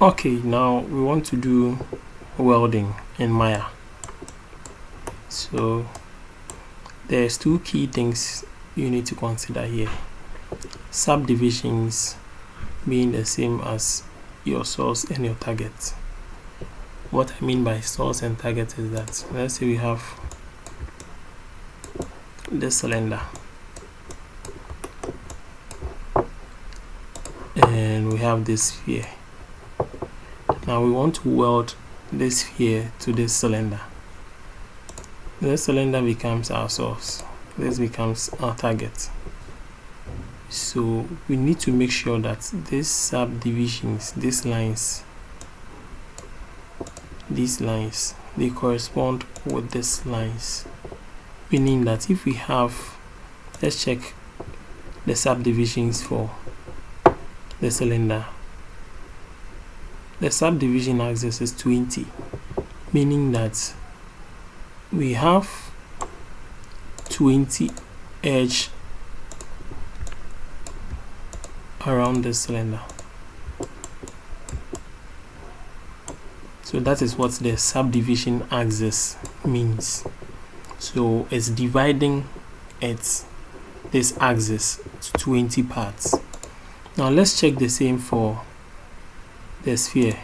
Okay, now we want to do welding in Maya. So there's two key things you need to consider here. Subdivisions being the same as your source and your target. What I mean by source and target is that, let's say we have this cylinder and we have this sphere. Now we want to weld this sphere to this cylinder. This cylinder becomes our source, this becomes our target. So we need to make sure that these subdivisions, these lines, they correspond with these lines, meaning that if we have, let's check the subdivisions for the cylinder. The subdivision axis is 20, meaning that we have 20 edge around the cylinder. So that is what the subdivision axis means. So it's dividing this axis to 20 parts. Now let's check the same for the sphere.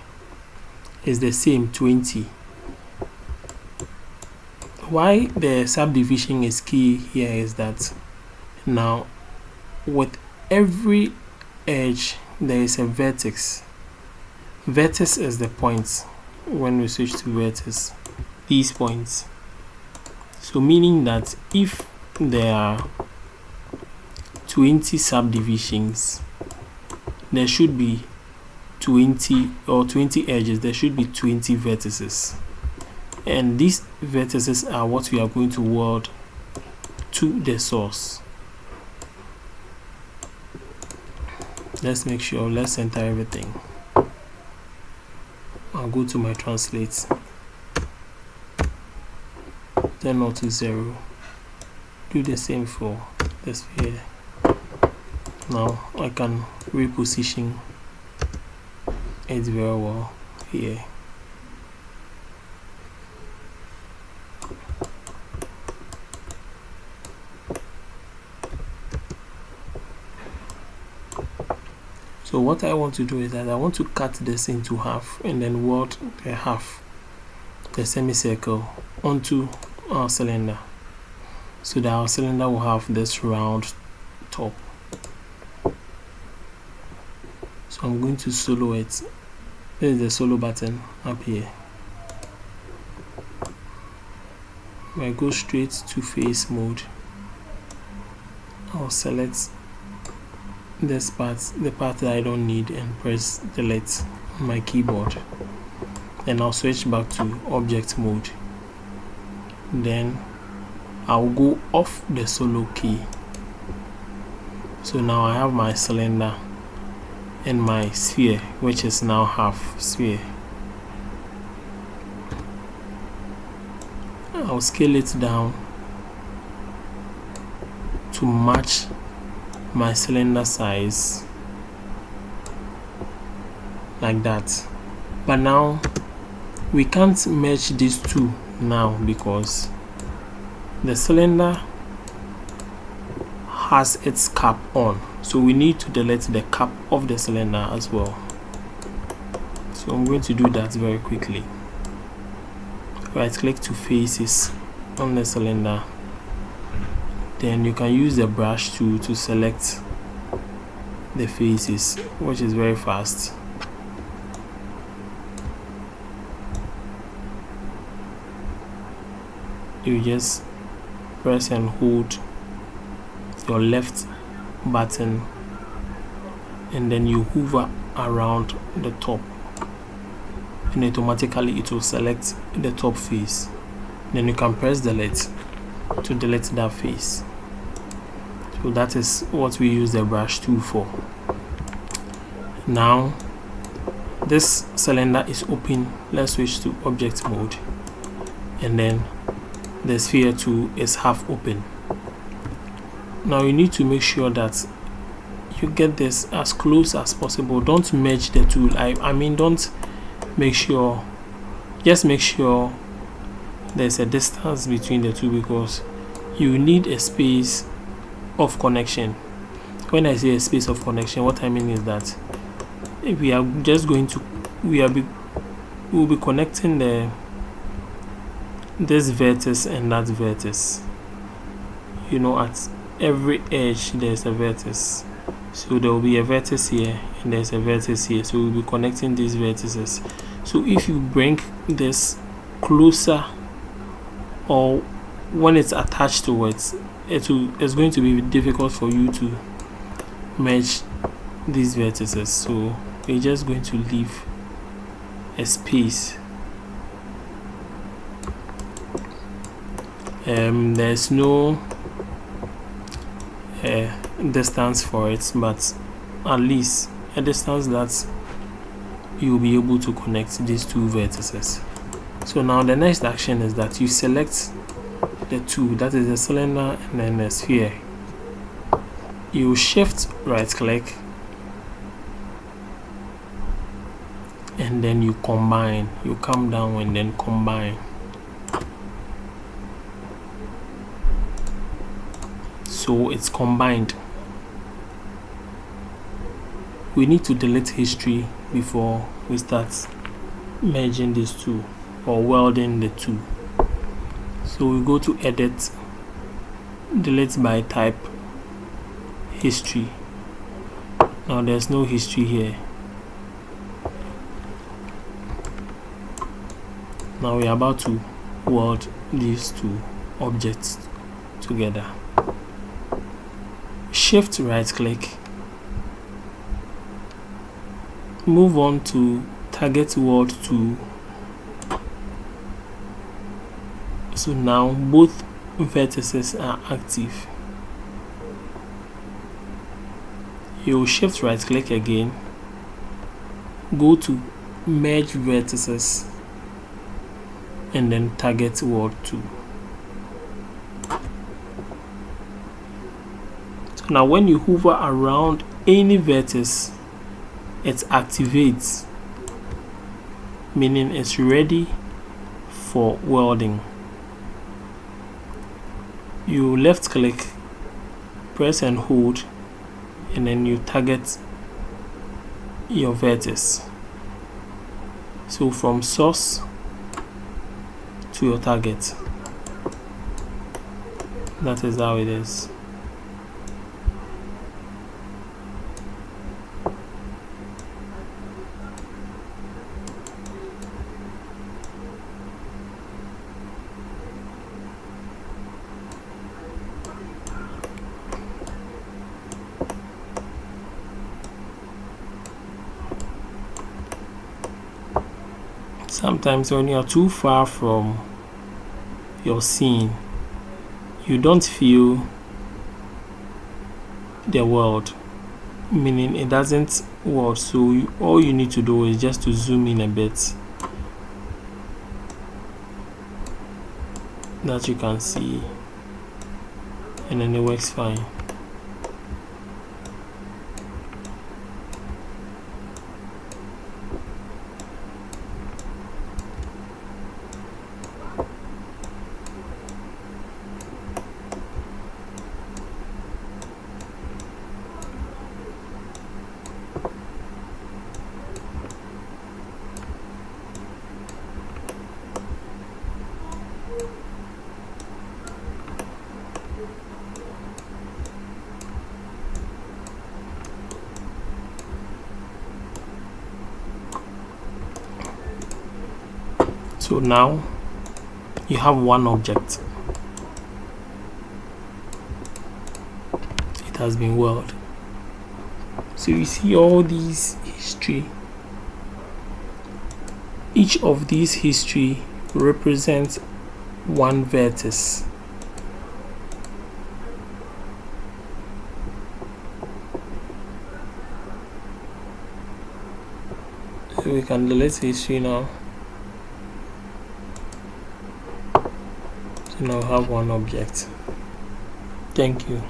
It's the same, 20. Why the subdivision is key here is that now with every edge there is a vertex. Vertex is the points. When we switch to vertex, these points. So meaning that if there are 20 subdivisions, there should be 20 edges, there should be 20 vertices, and these vertices are what we are going to weld to the source. Let's make sure, let's enter everything. I'll go to my translate, turn all to 0, do the same for the sphere. Now I can reposition it very well here. So what I want to do is that I want to cut this into half and then weld the half, the semicircle, onto our cylinder, so that our cylinder will have this round top. So I'm going to solo it. This is the solo button up here. I go straight to face mode. I'll select this part, the part that I don't need, and press delete on my keyboard. Then I'll switch back to object mode. Then I'll go off the solo key. So now I have my cylinder and my sphere, which is now half sphere. I'll scale it down to match my cylinder size, like that. But now we can't merge these two now because the cylinder has its cap on, so we need to delete the cap of the cylinder as well. So I'm going to do that very quickly. Right click to faces on the cylinder, then you can use the brush tool to select the faces, which is very fast. You just press and hold your left button and then you hover around the top, and automatically it will select the top face. Then you can press delete to delete that face. So that is what we use the brush tool for. Now this cylinder is open. Let's switch to object mode, and then the sphere tool is half open. Now you need to make sure that you get this as close as possible. Don't merge the two. I mean, don't make sure, just make sure there's a distance between the two, because you need a space of connection. When I say a space of connection, what I mean is that if we are just going to, we'll be connecting this vertex and that vertex. You know, at every edge there's a vertex, so there will be a vertex here and there's a vertex here, so we'll be connecting these vertices. So if you bring this closer, or when it's attached to it, it's going to be difficult for you to merge these vertices. So we're just going to leave a space. There's no distance for it, but at least a distance that you'll be able to connect these two vertices. So now the next action is that you select the two, that is the cylinder and then the sphere. You shift right click and then you combine. You come down and then combine. So it's combined. We need to delete history before we start merging these two or welding the two. So we go to edit, delete by type, history. Now there's no history here. Now we are about to weld these two objects together. Shift right click, move on to target weld 2. So now both vertices are active. You shift right click again, go to merge vertices and then target weld 2. So now when you hover around any vertex, it activates, meaning it's ready for welding. You left click, press and hold, and then you target your vertex. So from source to your target, that is how it is. Sometimes when you are too far from your scene, you don't feel the weld, meaning it doesn't weld. So all you need to do is just to zoom in a bit, that you can see, and then it works fine. So now you have one object. It has been welded. So you see all these history. Each of these history represents one vertex. So we can delete history now. So now have one object. Thank you.